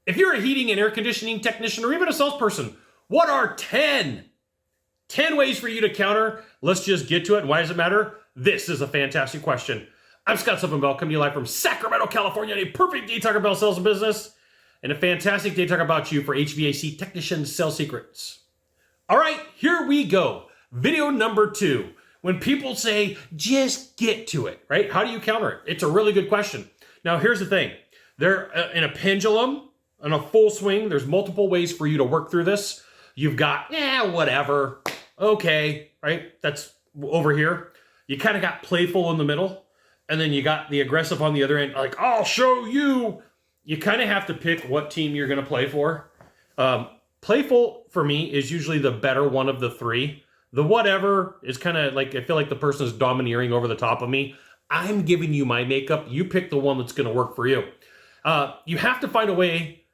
If you're a heating and air conditioning technician or even a salesperson, what are 10 ways for you to counter? Let's just get to it. And why does it matter? This is a fantastic question. I'm Scott Silverman, coming to you live from Sacramento, California, a perfect day talk about sales and business, and a fantastic day talk about you for HVAC technician sales secrets. All right, here we go. Video number 2. When people say, just get to it, right? How do you counter it? It's a really good question. Now, here's the thing. They're in a pendulum, in a full swing. There's multiple ways for you to work through this. You've got, whatever. Okay, right? That's over here. You kind of got playful in the middle. And then you got the aggressive on the other end. Like, I'll show you. You kind of have to pick what team you're going to play for. Playful, for me, is usually the better one of the three. The whatever is kind of like, I feel like the person is domineering over the top of me. I'm giving you my makeup. You pick the one that's going to work for you. You have to find a way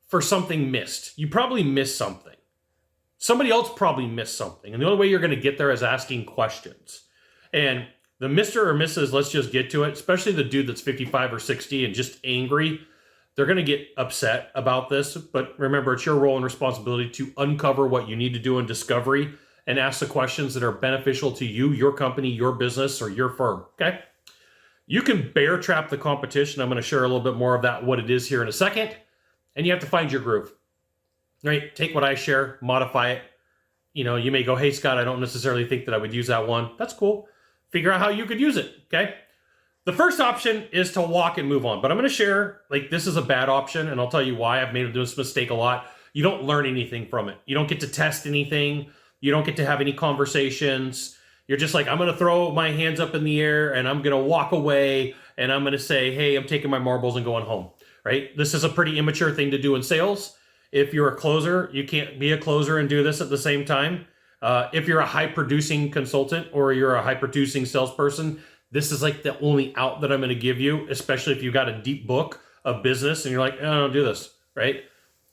for something missed. You probably missed something. Somebody else probably missed something. And the only way you're going to get there is asking questions. And the Mr. or Mrs., let's just get to it, especially the dude that's 55 or 60 and just angry, they're going to get upset about this. But remember, it's your role and responsibility to uncover what you need to do in discovery and ask the questions that are beneficial to you, your company, your business, or your firm, okay? You can bear trap the competition. I'm going to share a little bit more of that, what it is here in a second. And you have to find your groove, right? Take what I share, modify it. You know, you may go, hey, Scott, I don't necessarily think that I would use that one. That's cool. Figure out how you could use it, okay? The first option is to walk and move on. But I'm going to share, like, this is a bad option, and I'll tell you why. I've made this mistake a lot. You don't learn anything from it. You don't get to test anything. You don't get to have any conversations. You're just like, I'm going to throw my hands up in the air, and I'm going to walk away, and I'm going to say, hey, I'm taking my marbles and going home, right? This is a pretty immature thing to do in sales. If you're a closer, you can't be a closer and do this at the same time. If you're a high-producing consultant or you're a high-producing salesperson, this is like the only out that I'm going to give you, especially if you've got a deep book of business and you're like, I don't do this, right?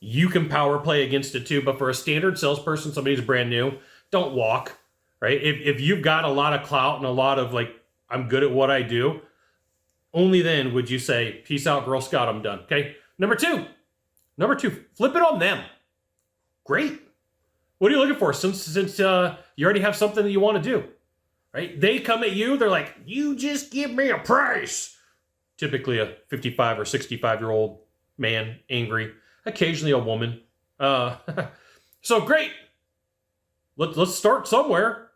You can power play against it too, but for a standard salesperson, somebody who's brand new, don't walk, right? If you've got a lot of clout and a lot of like, I'm good at what I do, only then would you say, peace out, Girl Scout, I'm done, okay? Number two, flip it on them. Great. What are you looking for? Since you already have something that you want to do, right? They come at you, they're like, you just give me a price. Typically a 55 or 65-year-old man, angry, occasionally a woman. So great. Let's start somewhere.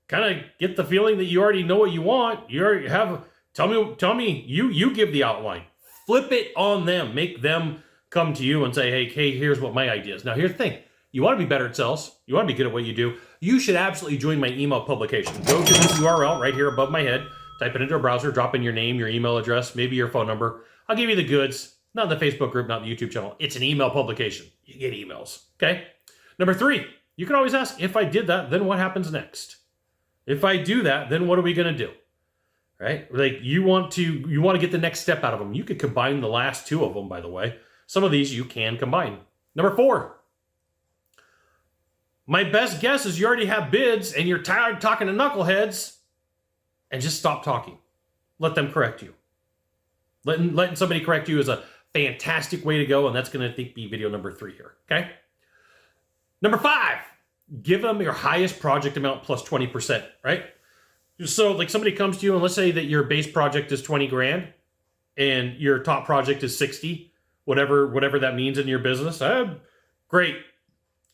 Kind of get the feeling that you already know what you want. You already have, tell me, you give the outline. Flip it on them. Make them come to you and say, hey, here's what my idea is. Now, here's the thing. You want to be better at sales. You want to be good at what you do. You should absolutely join my email publication. Go to this URL right here above my head. Type it into a browser. Drop in your name, your email address, maybe your phone number. I'll give you the goods. Not the Facebook group, not the YouTube channel. It's an email publication. You get emails, okay? Number 3, you can always ask, if I did that, then what happens next? If I do that, then what are we going to do? Right? Like you want to get the next step out of them. You could combine the last 2 of them, by the way. Some of these you can combine. Number 4. My best guess is you already have bids and you're tired talking to knuckleheads, and just stop talking. Let them correct you. Letting somebody correct you is a fantastic way to go, and that's going to be video number 3 here, okay? Number 5, give them your highest project amount plus 20%, right? So like somebody comes to you and let's say that your base project is 20 grand and your top project is 60, whatever that means in your business. Great.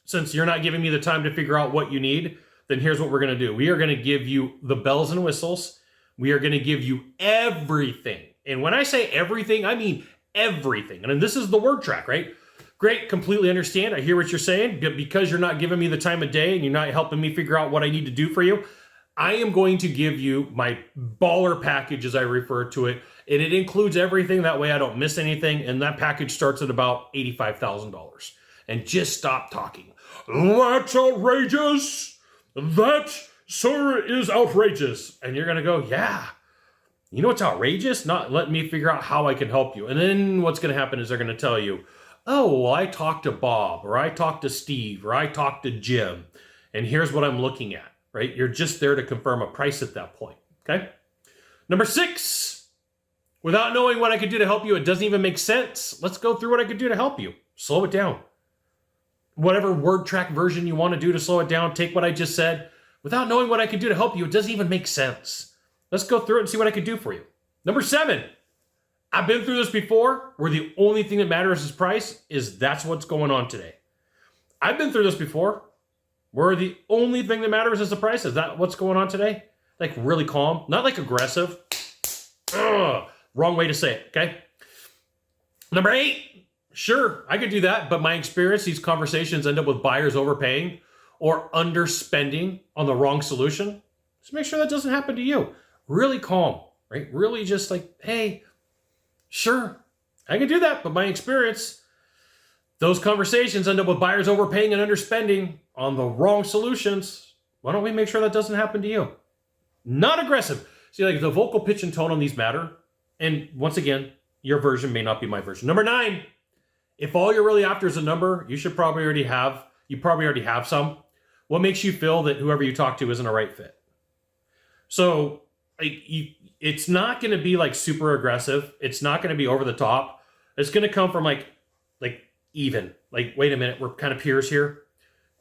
Since you're not giving me the time to figure out what you need, then here's what we're going to do. We are going to give you the bells and whistles. We are going to give you everything. And when I say everything, I mean everything. And this is the word track, right? Great, completely understand. I hear what you're saying. But because you're not giving me the time of day and you're not helping me figure out what I need to do for you, I am going to give you my baller package, as I refer to it. And it includes everything. That way I don't miss anything. And that package starts at about $85,000. And just stop talking. That's outrageous. That, sir, is outrageous. And you're going to go, yeah. You know what's outrageous? Not letting me figure out how I can help you. And then what's going to happen is they're going to tell you, oh, well, I talked to Bob, or I talked to Steve, or I talked to Jim, and here's what I'm looking at, right? You're just there to confirm a price at that point, okay? Number 6, Without knowing what I could do to help you, it doesn't even make sense. Let's go through what I could do to help you. Slow it down. Whatever word track version you want to do to slow it down, take what I just said. Without knowing what I could do to help you, it doesn't even make sense. Let's go through it and see what I could do for you. Number 7, I've been through this before, where the only thing that matters is price, that's what's going on today. I've been through this before, where the only thing that matters is the price. Is that what's going on today? Like really calm, not like aggressive. Wrong way to say it, okay? Number 8, sure, I could do that, but my experience, these conversations end up with buyers overpaying or underspending on the wrong solution. Just make sure that doesn't happen to you. Really calm, right? Really just like, hey, sure, I can do that, but my experience, those conversations end up with buyers overpaying and underspending on the wrong solutions. Why don't we make sure that doesn't happen to you? Not aggressive. See, like the vocal pitch and tone on these matter. And once again, your version may not be my version. Number 9, if all you're really after is a number, you probably already have some. What makes you feel that whoever you talk to isn't a right fit? So it's not going to be like super aggressive. It's not going to be over the top. It's going to come from like even. Like, wait a minute, we're kind of peers here.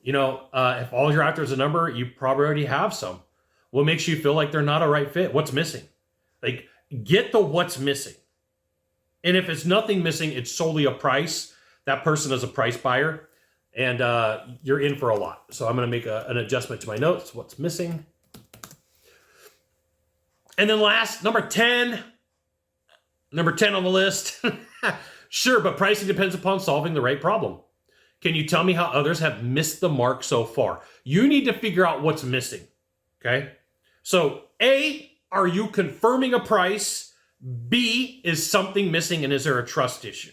You know, if all you're after is a number, you probably already have some. What makes you feel like they're not a right fit? What's missing? Like, get the what's missing. And if it's nothing missing, it's solely a price. That person is a price buyer, and you're in for a lot. So I'm going to make an adjustment to my notes. What's missing? And then last, number 10 on the list. Sure, but pricing depends upon solving the right problem. Can you tell me how others have missed the mark so far? You need to figure out what's missing, okay? So A, are you confirming a price? B, is something missing, and is there a trust issue,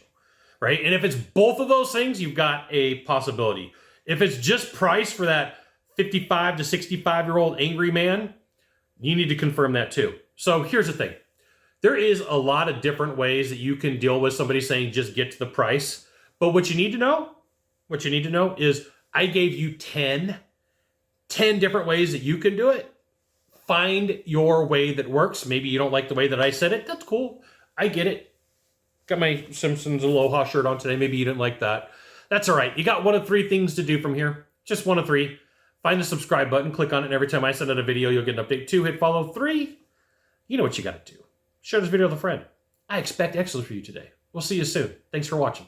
right? And if it's both of those things, you've got a possibility. If it's just price for that 55 to 65-year-old angry man, you need to confirm that too. So here's the thing. There is a lot of different ways that you can deal with somebody saying just get to the price. But what you need to know is I gave you 10 different ways that you can do it. Find your way that works. Maybe you don't like the way that I said it. That's cool. I get it. Got my Simpsons Aloha shirt on today. Maybe you didn't like that. That's all right. You got 1 of 3 things to do from here. Just 1 of 3. Find the subscribe button. Click on it. And every time I send out a video, you'll get an update. 2, hit follow. 3, you know what you got to do. Share this video with a friend. I expect excellence for you today. We'll see you soon. Thanks for watching.